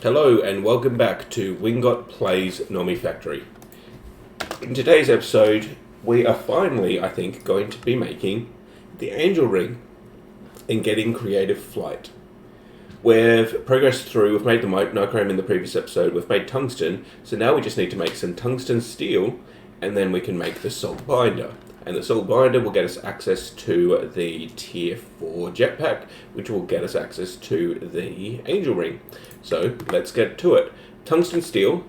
Hello and welcome back to Wingot Plays Nomifactory. In today's episode, we are finally, I think, going to be making the angel ring and getting creative flight. We've progressed through, we've made the nichrome in the previous episode, we've made tungsten, so now we just need to make some tungsten steel and then we can make the salt binder. And the salt binder will get us access to the tier 4 jetpack, which will get us access to the angel ring. So let's get to it. Tungsten steel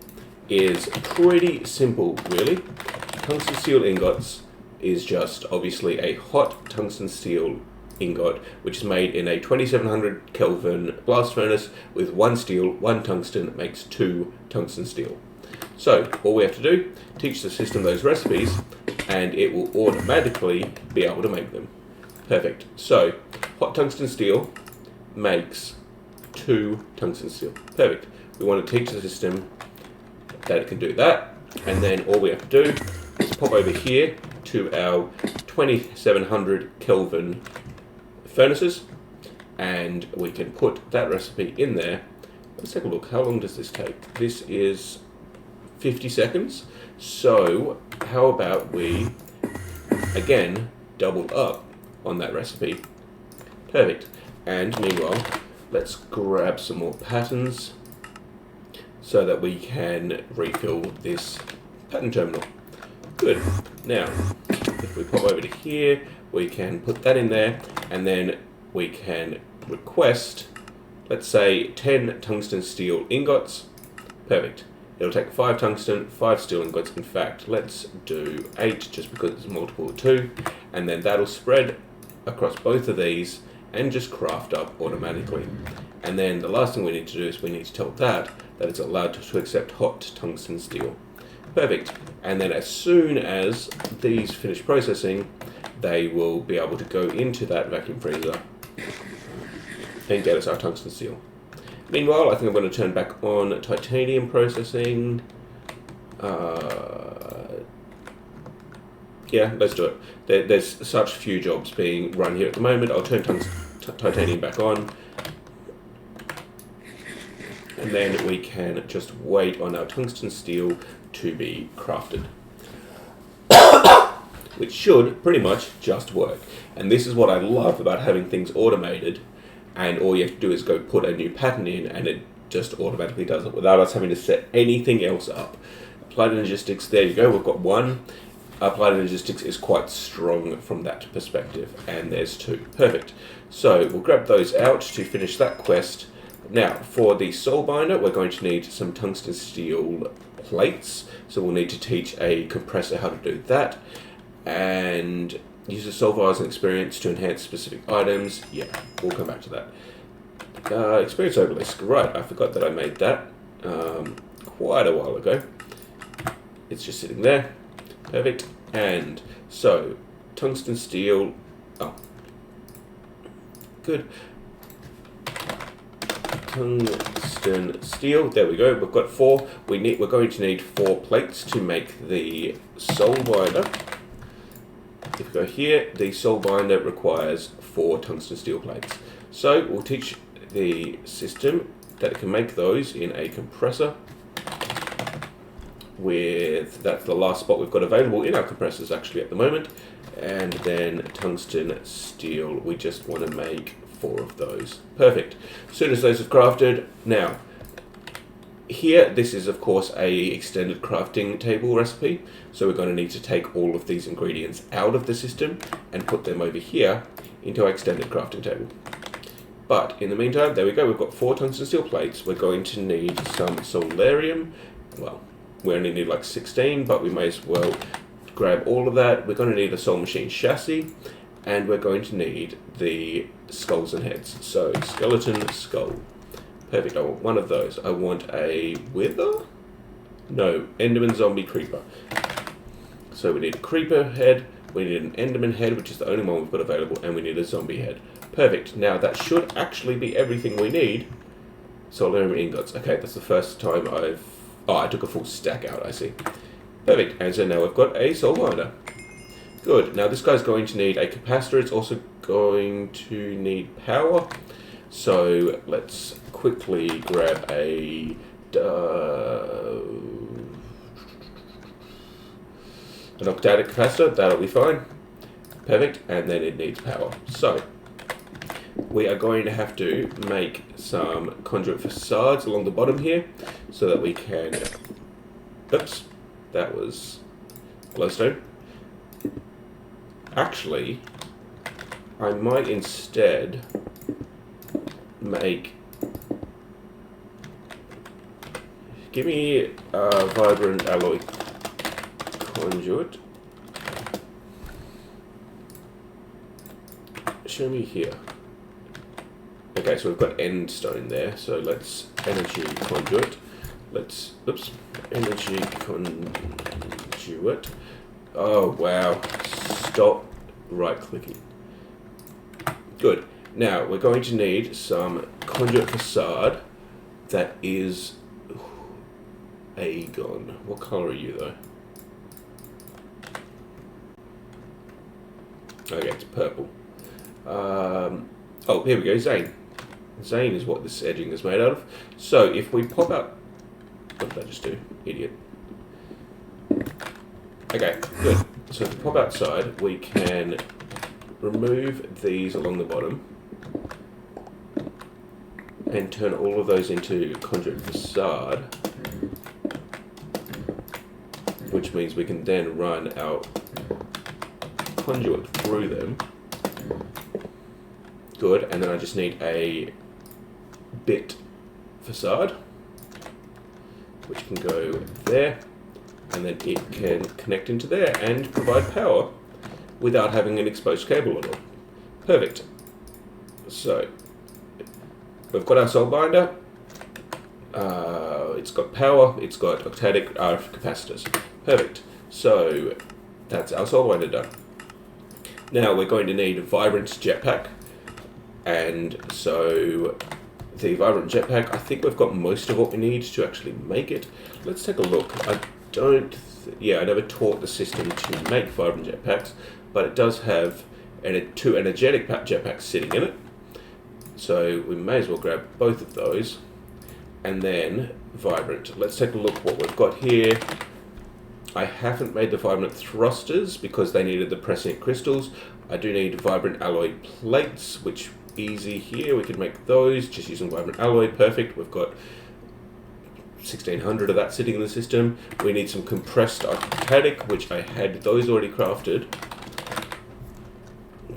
is pretty simple, really. Tungsten steel ingots is just obviously a hot tungsten steel ingot, which is made in a 2700 Kelvin blast furnace with one steel, one tungsten, makes 2 tungsten steel. So all we have to do, teach the system those recipes, and it will automatically be able to make them. Perfect. So hot tungsten steel makes 2 tungsten steel. Perfect. We want to teach the system that it can do that, and then all we have to do is pop over here to our 2700 Kelvin furnaces, and we can put that recipe in there. Let's take a look. How long does this take? This is 50 seconds. So how about we again double up on that recipe. Perfect. And meanwhile, let's grab some more patterns so that we can refill this pattern terminal. Good. Now, if we pop over to here, we can put that in there, and then we can request, let's say, 10 tungsten steel ingots. Perfect. It'll take 5 tungsten, 5 steel ingots. In fact, let's do 8 just because it's multiple of 2, and then that'll spread across both of these and just craft up automatically. And then the last thing we need to do is we need to tell that it's allowed to accept hot tungsten steel. Perfect. And then as soon as these finish processing, they will be able to go into that vacuum freezer and get us our tungsten steel. Meanwhile, I think I'm going to turn back on titanium processing. Yeah, let's do it. There's such few jobs being run here at the moment. I'll turn titanium back on. And then we can just wait on our tungsten steel to be crafted. Which should pretty much just work. And this is what I love about having things automated. And all you have to do is go put a new pattern in, and it just automatically does it without us having to set anything else up. Applied Energistics, there you go, we've got 1. Applied Energistics is quite strong from that perspective, and there's 2. Perfect. So we'll grab those out to finish that quest. Now, for the soul binder, we're going to need some tungsten steel plates, so we'll need to teach a compressor how to do that, and use the soul vials and experience to enhance specific items. Yeah, we'll come back to that. Experience overlay, right, I forgot that I made that quite a while ago. It's just sitting there. Perfect. And so, tungsten steel. Oh, good. Tungsten steel. There we go. We've got 4. We're going to need 4 plates to make the soul binder. If we go here, the soul binder requires 4 tungsten steel plates. So we'll teach the system that it can make those in a compressor. That's the last spot we've got available in our compressors actually at the moment. And then tungsten steel, we just want to make 4 of those. Perfect. As soon as those are crafted, now here, this is of course a extended crafting table recipe, so we're going to need to take all of these ingredients out of the system and put them over here into our extended crafting table. But in the meantime, there we go, we've got 4 tungsten steel plates. We're going to need some solarium. Well, we only need like 16, but we may as well grab all of that. We're going to need a soul machine chassis, and we're going to need the skulls and heads. So skeleton, skull. Perfect, I want 1 of those. I want a wither? No, Enderman zombie creeper. So we need a creeper head, we need an Enderman head, which is the only one we've got available, and we need a zombie head. Perfect, now that should actually be everything we need. Solarium ingots. Okay, that's the first time I took a full stack out, I see. Perfect, and so now we've got a soul binder. Good, now this guy's going to need a capacitor, it's also going to need power. So let's quickly grab an octadic capacitor. That'll be fine. Perfect. And then it needs power. So we are going to have to make some conduit facades along the bottom here so that we can... Oops, that was glowstone. Actually, I might instead make... Give me a vibrant alloy conduit. Show me here. Okay, so we've got end stone there, so let's energy conduit. Let's, oops, energy conduit. Oh, wow. Stop right-clicking. Good. Now, we're going to need some conduit facade that is Aegon. What colour are you, though? Okay, it's purple. Oh, here we go, Zane. Zane is what this edging is made out of. So if we pop out... What did I just do? Idiot. Okay, good. So if we pop outside, we can remove these along the bottom and turn all of those into conduit facade, which means we can then run our conduit through them. Good, and then I just need a bit facade, which can go there, and then it can connect into there and provide power without having an exposed cable at all. Perfect. So, we've got our soul binder. It's got power, it's got octadic RF capacitors. Perfect. So, that's our soul binder done. Now we're going to need Vibrance Jetpack. And so the Vibrant Jetpack, I think we've got most of what we need to actually make it. Let's take a look. I never taught the system to make Vibrant Jetpacks, but it does have two energetic jetpacks sitting in it. So we may as well grab both of those. And then Vibrant. Let's take a look what we've got here. I haven't made the Vibrant thrusters because they needed the prescient crystals. I do need Vibrant alloy plates, which easy here. We can make those just using Vibrant alloy. Perfect. We've got 1600 of that sitting in the system. We need some compressed octadic, which I had those already crafted.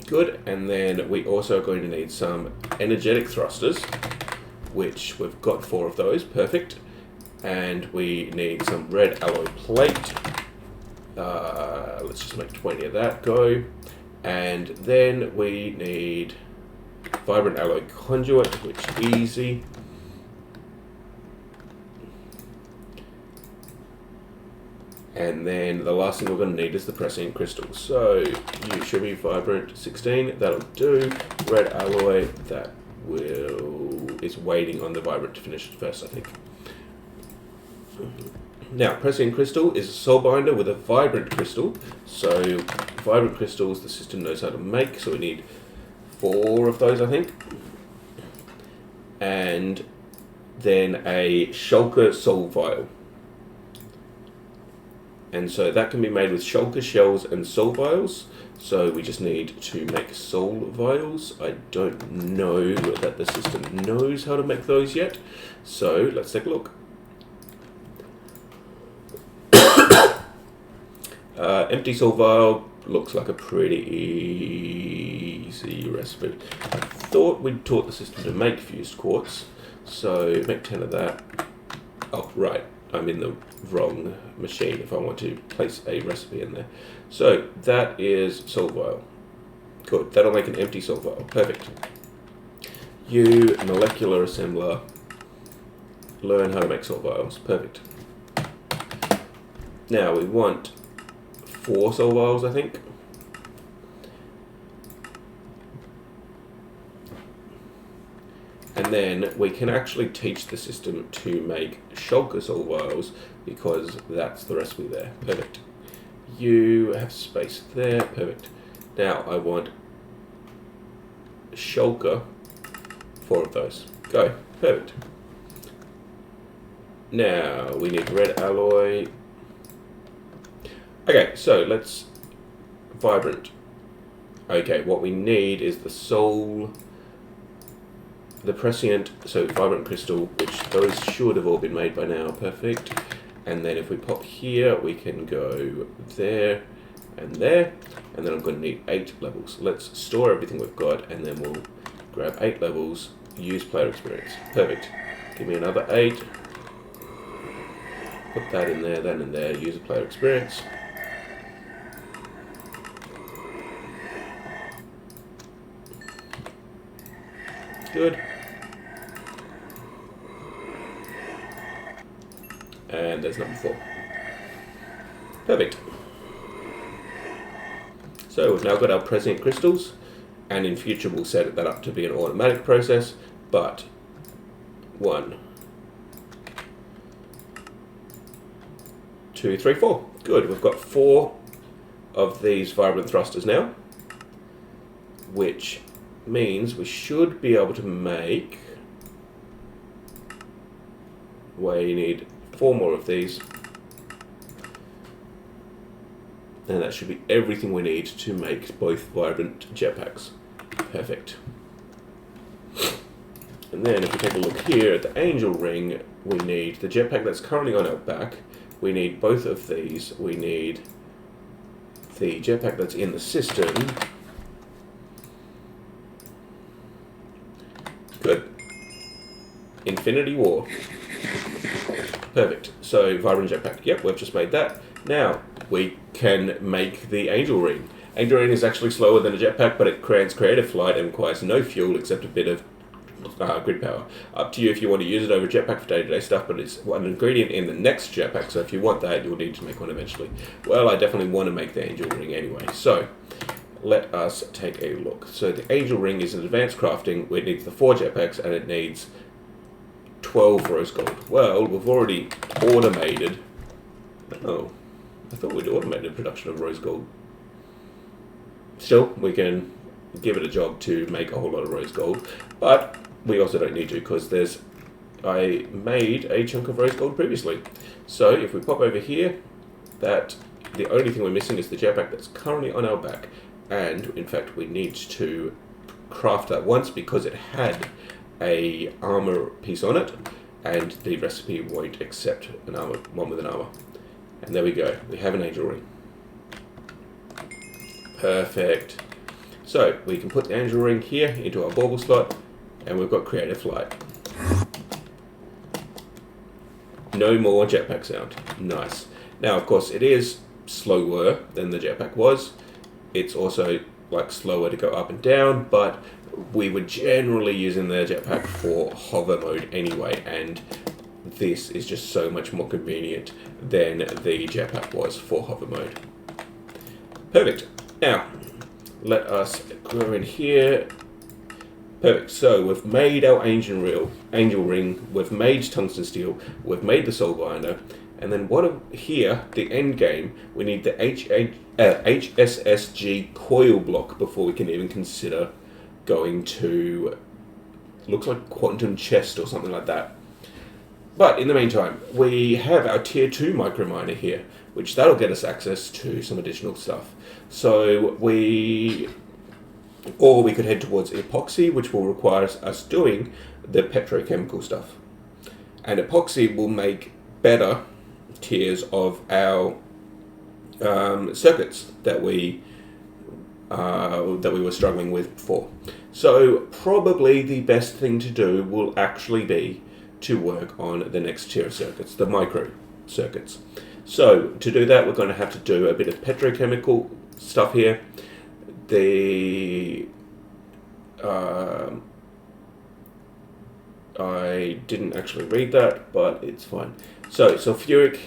Good. And then we also are going to need some energetic thrusters, which we've got 4 of those. Perfect. And we need some red alloy plate. Let's just make 20 of that go. And then we need Vibrant alloy conduit, which is easy. And then the last thing we're going to need is the prescient crystals. So you should be Vibrant 16, that'll do. Red alloy, that is waiting on the Vibrant to finish it first, I think. Now, prescient crystal is a soul binder with a vibrant crystal. So vibrant crystals the system knows how to make, so we need 4 of those, I think. And then a shulker soul vial. And so that can be made with shulker shells and soul vials. So we just need to make soul vials. I don't know that the system knows how to make those yet. So let's take a look. Empty soul vial looks like a pretty easy recipe. I thought we'd taught the system to make fused quartz, so make 10 of that. Oh, right, I'm in the wrong machine if I want to place a recipe in there. So that is soul vial. Good, that'll make an empty soul vial. Perfect. You, molecular assembler, learn how to make soul vials. Perfect. Now we want 4 soul vials, I think. And then we can actually teach the system to make shulker soul vials because that's the recipe there. Perfect. You have space there. Perfect. Now I want shulker 4 of those. Go. Perfect. Now we need red alloy. Okay, so let's vibrant. Okay, what we need is the soul, the prescient, so vibrant crystal, which those should have all been made by now. Perfect. And then if we pop here, we can go there and there, and then I'm going to need 8 levels. Let's store everything we've got, and then we'll grab 8 levels, use player experience. Perfect. Give me another 8. Put that in there, that in there, use a player experience. Good. And there's number 4. Perfect. So we've now got our prescient crystals, and in future we'll set that up to be an automatic process, but 1, 2, 3, 4. Good, we've got 4 of these vibrant thrusters now, which means we should be able to make, we need 4 more of these, and that should be everything we need to make both vibrant jetpacks. Perfect. And then if we take a look here at the angel ring, we need the jetpack that's currently on our back, we need both of these, we need the jetpack that's in the system. Good. Infinity War. Perfect. So, Vibrant Jetpack. Yep, we've just made that. Now, we can make the Angel Ring. Angel Ring is actually slower than a jetpack, but it grants creative flight and requires no fuel except a bit of grid power. Up to you if you want to use it over jetpack for day-to-day stuff, but it's an ingredient in the next jetpack, so if you want that, you'll need to make one eventually. Well, I definitely want to make the Angel Ring anyway, so let us take a look. So the Angel Ring is an advanced crafting. It needs the 4 jetpacks and it needs 12 rose gold. Well, we've already automated. Oh, I thought we'd automated production of rose gold. Still, we can give it a job to make a whole lot of rose gold, but we also don't need to because I made a chunk of rose gold previously. So if we pop over here, that the only thing we're missing is the jetpack that's currently on our back. And in fact we need to craft that once because it had a armor piece on it and the recipe won't accept an armor, one with an armor. And there we go, we have an angel ring. Perfect. So we can put the angel ring here into our bauble slot and we've got creative flight. No more jetpack sound. Nice. Now of course it is slower than the jetpack was. It's also like slower to go up and down, but we were generally using the jetpack for hover mode anyway, and this is just so much more convenient than the jetpack was for hover mode. Perfect. Now, let us go in here. Perfect. So we've made our angel ring, we've made tungsten steel, we've made the soul binder. And then here, the end game, we need the HSSG coil block before we can even consider going to, looks like quantum chest or something like that. But in the meantime, we have our tier 2 micro miner here, which that'll get us access to some additional stuff. So we could head towards epoxy, which will require us doing the petrochemical stuff. And epoxy will make better tiers of our circuits that we were struggling with before. So probably the best thing to do will actually be to work on the next tier of circuits, the micro circuits. So to do that, we're going to have to do a bit of petrochemical stuff here. I didn't actually read that, but it's fine. So sulfuric,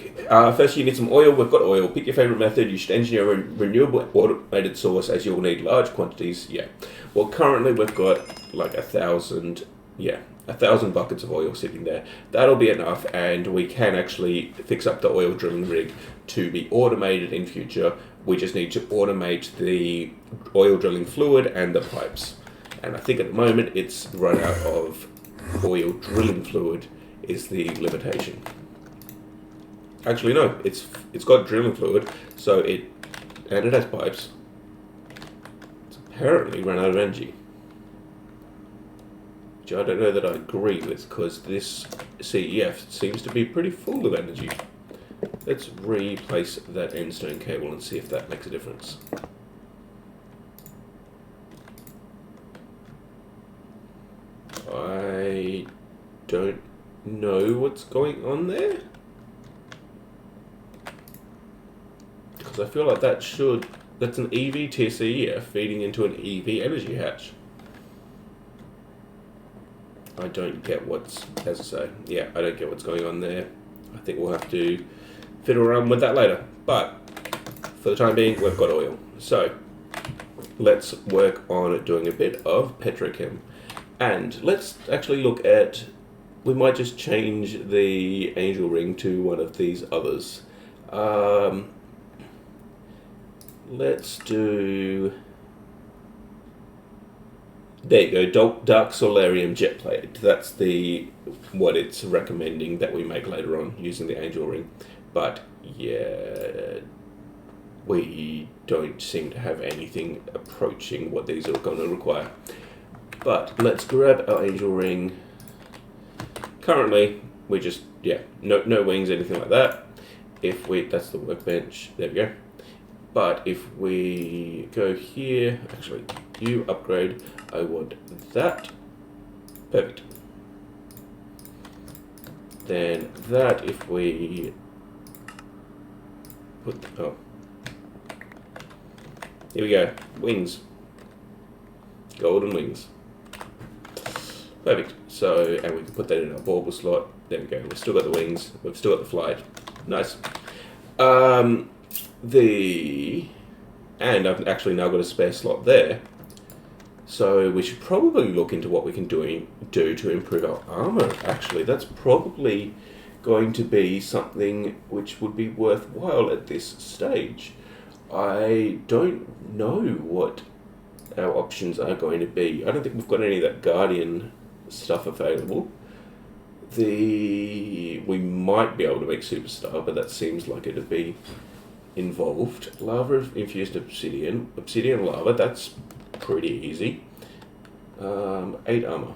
first you need some oil. We've got oil. Pick your favorite method. You should engineer a renewable automated source as you'll need large quantities. Yeah. Well, currently we've got like 1,000 buckets of oil sitting there. That'll be enough, and we can actually fix up the oil drilling rig to be automated in future. We just need to automate the oil drilling fluid and the pipes. And I think at the moment it's run out of oil. Drilling fluid is the limitation. Actually, no, it's got drilling fluid, and it has pipes. It's apparently run out of energy. Which I don't know that I agree with, because this CEF seems to be pretty full of energy. Let's replace that endstone cable and see if that makes a difference. I don't know what's going on there. Because I feel like that's an EV tier CEF feeding into an EV energy hatch. I don't get as I say, yeah, I don't get what's going on there. I think we'll have to fiddle around with that later. But for the time being, we've got oil. So let's work on doing a bit of petrochem. And let's actually look at, we might just change the angel ring to one of these others. Let's do, there you go, Dark Solarium Jet Plate. That's what it's recommending that we make later on using the angel ring. But yeah, we don't seem to have anything approaching what these are going to require. But let's grab our angel ring. Currently, we just, no wings, anything like that. That's the workbench, there we go. But if we go here, actually, you upgrade, I want that. Perfect. Then that, if we put, here we go, wings. Golden wings. Perfect. So, and we can put that in our bauble slot. There we go. We've still got the wings. We've still got the flight. Nice. And I've actually now got a spare slot there. So we should probably look into what we can do to improve our armor. Actually, that's probably going to be something which would be worthwhile at this stage. I don't know what our options are going to be. I don't think we've got any of that Guardian stuff available. We might be able to make Superstar, but that seems like it'd be involved. Lava infused obsidian lava, that's pretty easy. 8 armor.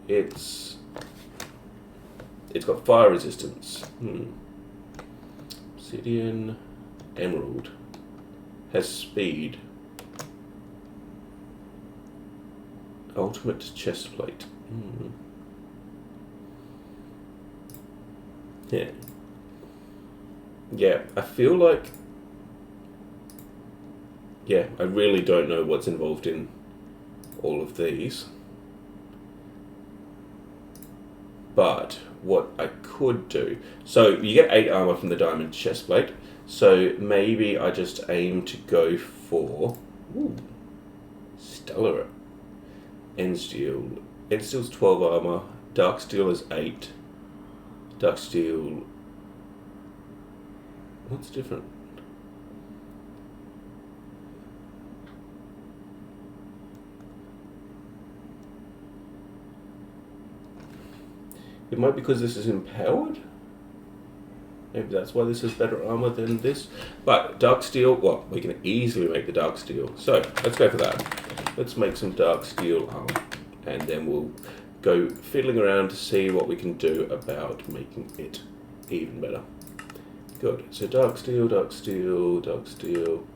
It's got fire resistance. Obsidian, emerald, has speed. Ultimate chest plate. Yeah, I feel like, I really don't know what's involved in all of these. But what I could do, so you get 8 armor from the diamond chest plate, so maybe I just aim to go for stellar end steel. End steel's 12 armor, dark steel is 8. Dark steel, what's different? It might be because this is empowered. Maybe that's why this is better armor than this. But dark steel, well, we can easily make the dark steel. So let's go for that. Let's make some dark steel armor. And then we'll go fiddling around to see what we can do about making it even better. Good. So dark steel, dark steel, dark steel,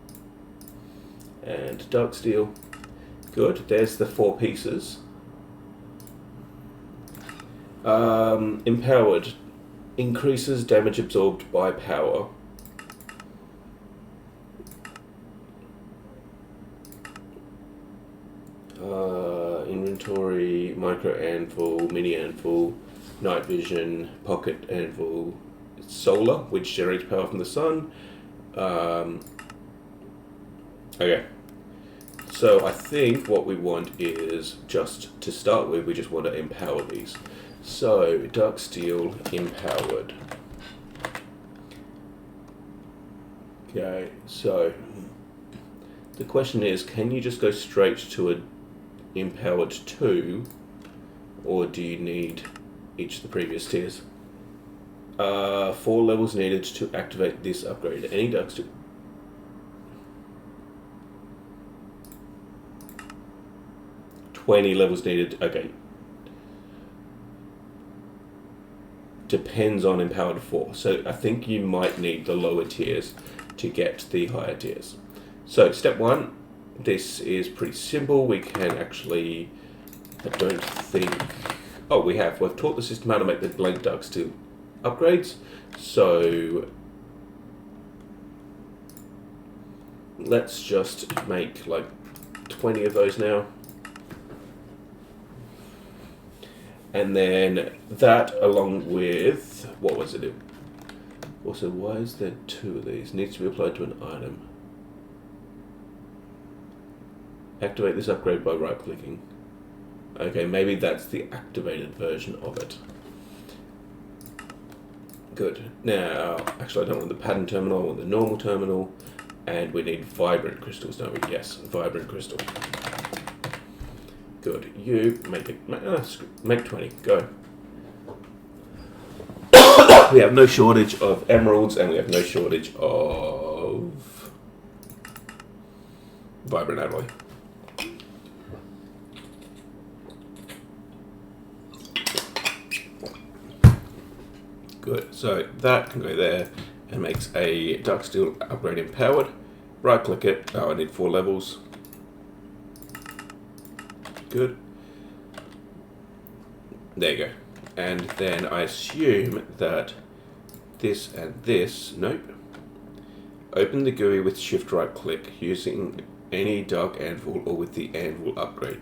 and dark steel. Good. There's the 4 pieces. Empowered. Increases damage absorbed by power. Inventory, micro anvil, mini anvil, night vision, pocket anvil, solar, which generates power from the sun. Okay. So I think what we want is, just to start with, we just want to empower these. So, dark steel empowered. Okay, so The question is, can you just go straight to an empowered 2, or do you need each of the previous tiers? 4 levels needed to activate this upgrade. Any ducts to... $20 levels needed. Okay. Depends on empowered 4. So I think you might need the lower tiers to get the higher tiers. So step 1, this is pretty simple. We can actually, I don't think, oh we've taught the system how to make the blank ducts to upgrades. So let's just make like 20 of those now. And then that along with, what was it? Also, why is there 2 of these? Needs to be applied to an item. Activate this upgrade by right clicking. Okay, maybe that's the activated version of it. Good. Now, actually I don't want the pattern terminal, I want the normal terminal. And we need vibrant crystals, don't we? Yes, vibrant crystal. Good. You make it. Make 20. Go. We have no shortage of emeralds, and we have no shortage of vibrant alloy. Good. So that can go there and makes a dark steel upgrade empowered. Right click it. Oh, I need 4 levels. Good. There you go. And then I assume that this and this, nope. Open the GUI with shift right click using any dark anvil or with the anvil upgrade.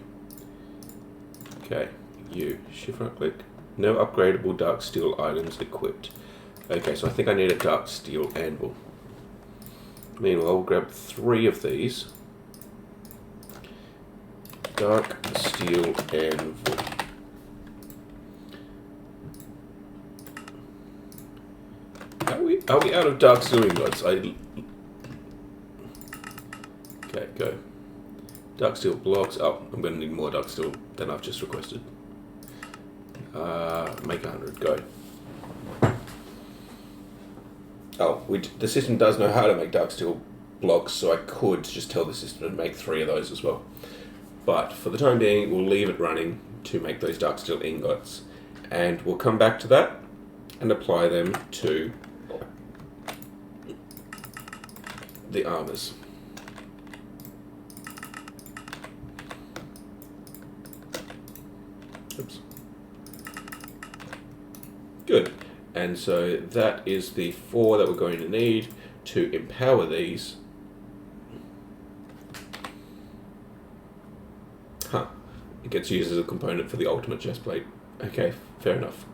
Okay, you shift right click. No upgradable dark steel items equipped. Okay, so I think I need a dark steel anvil. Meanwhile, we'll grab 3 of these. Dark steel anvil. Are we out of dark steel ingots? Okay, go. Dark steel blocks. Oh, I'm going to need more dark steel than I've just requested. Make 100. Go. Oh, the system does know how to make dark steel blocks, so I could just tell the system to make 3 of those as well. But for the time being, we'll leave it running to make those dark steel ingots, and we'll come back to that and apply them to the armors. Oops. Good. And so that is the 4 that we're going to need to empower these. Huh. It gets used as a component for the ultimate chest plate. Okay, fair enough.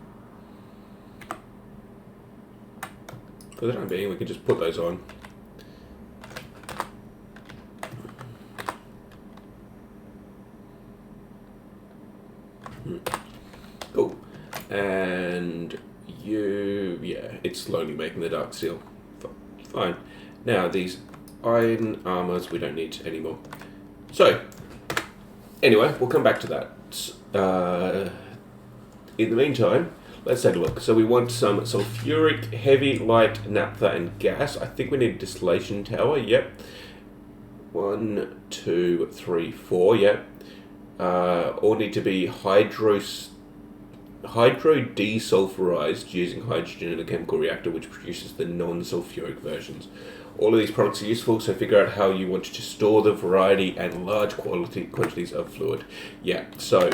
For the time being, we can just put those on. Cool. And yeah, it's slowly making the dark steel. Fine. Now, these iron armors we don't need anymore. So, anyway, we'll come back to that. In the meantime, let's take a look. So we want some sulfuric, heavy, light, naphtha, and gas. I think we need a distillation tower. Yep. 1, 2, 3, 4. Yep. All need to be hydro desulfurized using hydrogen in a chemical reactor, which produces the non-sulfuric versions. All of these products are useful, so figure out how you want to store the variety and large quantities of fluid. Yeah, so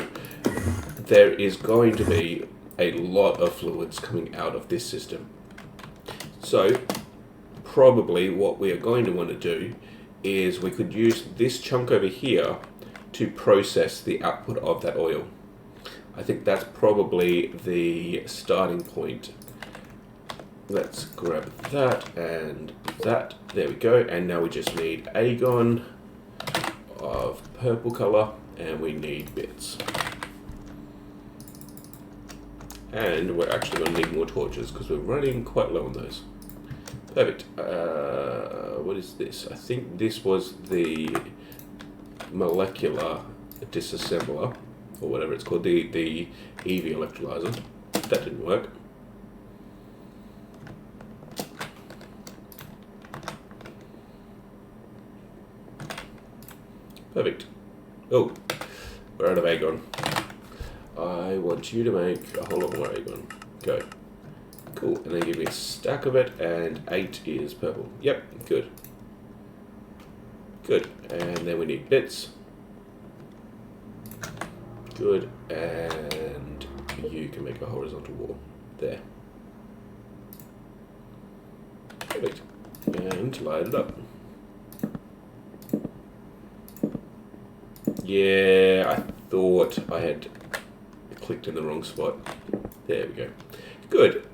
there is going to be a lot of fluids coming out of this system. So probably what we are going to want to do is we could use this chunk over here to process the output of that oil. I think that's probably the starting point. Let's grab that and that. There we go. And now we just need agon of purple color, and we need bits. And we're actually going to need more torches because we're running quite low on those. Perfect. What is this? I think this was the molecular disassembler, or whatever it's called, the EV electrolyzer. That didn't work. Perfect. Oh, we're out of agon. I want you to make a whole lot more agon. Go. Cool. And then give me a stack of it, and 8 is purple. Yep, good. Good. And then we need bits. Good. And you can make a horizontal wall. There. Perfect. And light it up. Yeah, I thought I had clicked in the wrong spot. There we go. Good.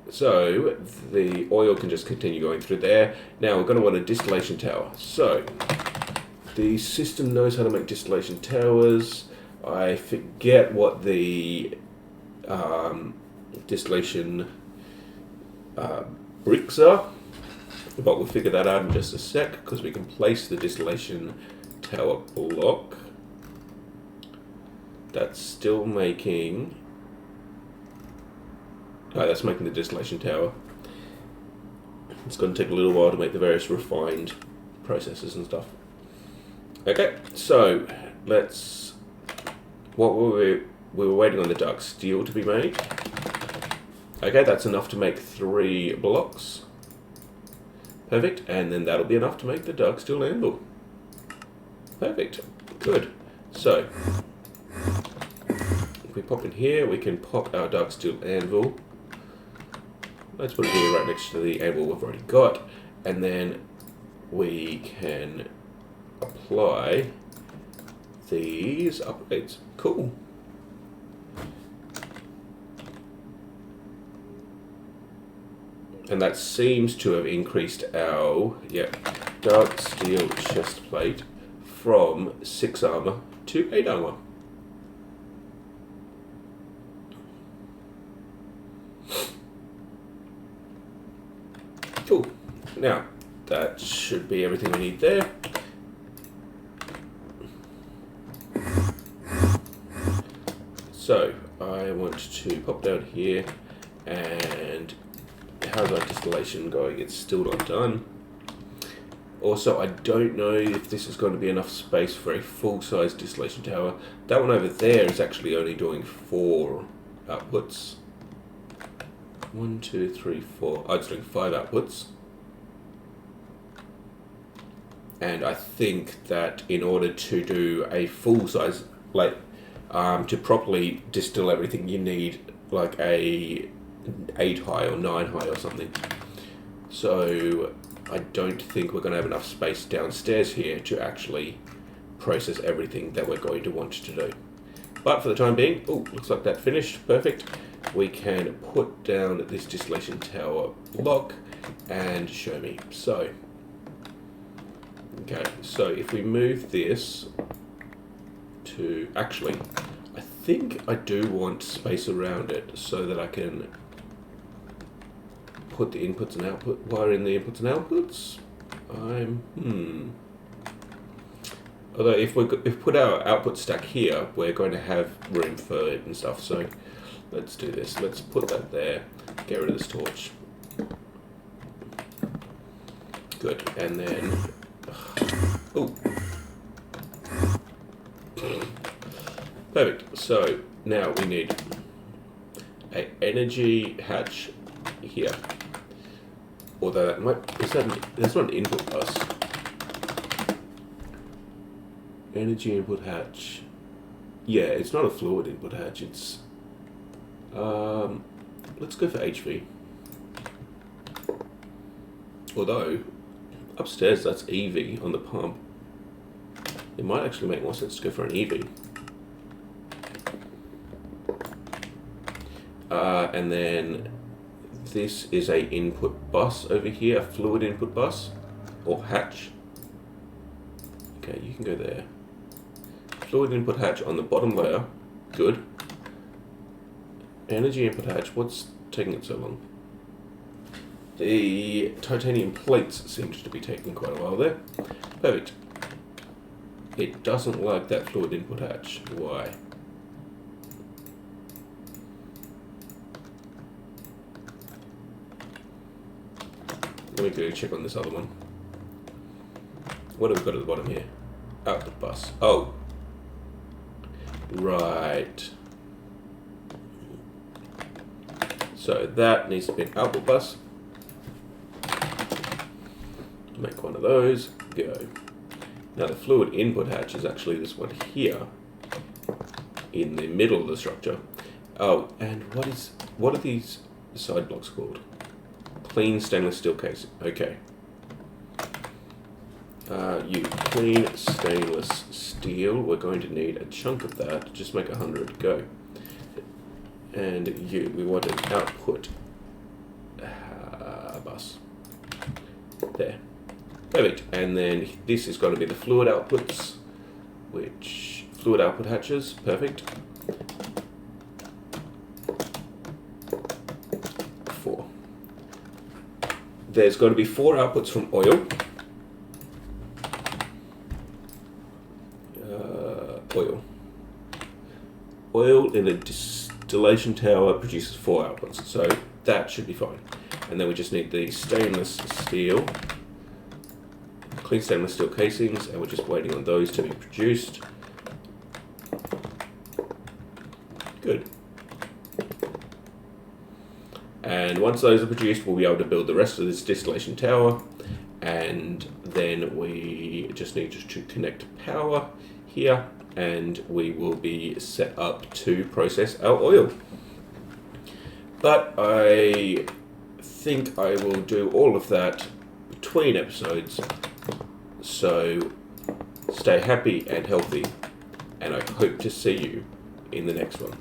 So the oil can just continue going through there. Now we're going to want a distillation tower. So the system knows how to make distillation towers. I forget what the distillation bricks are, but we'll figure that out in just a sec, because we can place the distillation tower block. That's still making... Oh, that's making the distillation tower. It's going to take a little while to make the various refined processes and stuff. Okay, so let's... we were waiting on the dark steel to be made. Okay, that's enough to make 3 blocks. Perfect, and then that'll be enough to make the dark steel anvil. Perfect, good. So, if we pop in here, we can pop our dark steel anvil. Let's put it here right next to the anvil we've already got, and then we can apply these upgrades. Cool. And that seems to have increased our dark steel chest plate from 6 armor to 8 armor. Cool. Now, that should be everything we need there. So, I want to pop down here, and how's our distillation going? It's still not done. Also, I don't know if this is going to be enough space for a full-size distillation tower. That one over there is actually only doing 4 outputs. 1, 2, 3, 4. Oh, it's doing 5 outputs. And I think that in order to do a full-size, like, to properly distill everything, you need like a 8 high or 9 high or something. So I don't think we're going to have enough space downstairs here to actually process everything that we're going to want to do. But for the time being, oh, looks like that finished. Perfect. We can put down this distillation tower block and show me. So, okay, so if we move this to, actually, I think I do want space around it so that I can put the inputs and output wire in the inputs and outputs. Although if we put our output stack here, we're going to have room for it and stuff. So let's do this. Let's put that there. Get rid of this torch. Good. And then, oh, perfect. So now we need a energy hatch here. Although that might, that's not an input bus. Energy input hatch. Yeah, it's not a fluid input hatch. It's let's go for HV. Although upstairs that's EV on the pump. It might actually make more sense to go for an EV. And then this is a input bus over here, a fluid input bus or hatch. Okay, you can go there. Fluid input hatch on the bottom layer. Good. Energy input hatch. What's taking it so long? The titanium plates seems to be taking quite a while there. Perfect. It doesn't like that fluid input hatch. Why? Let me go check on this other one. What have we got at the bottom here? Output bus. Oh. Right. So that needs to be an output bus. Make one of those. Go. Now the fluid input hatch is actually this one here in the middle of the structure. Oh, and what are these side blocks called? Clean stainless steel casing. Okay. You clean stainless steel. We're going to need a chunk of that. Just make 100. Go. And we want an output bus. There. Perfect. And then this is going to be the fluid outputs, fluid output hatches. Perfect. 4. There's going to be 4 outputs from oil. Oil in a distillation tower produces 4 outputs, so that should be fine. And then we just need the stainless steel, clean stainless steel casings, and we're just waiting on those to be produced. Good. And once those are produced, we'll be able to build the rest of this distillation tower, and then we just need to connect power here, and we will be set up to process our oil. But I think I will do all of that between episodes, so stay happy and healthy, and I hope to see you in the next one.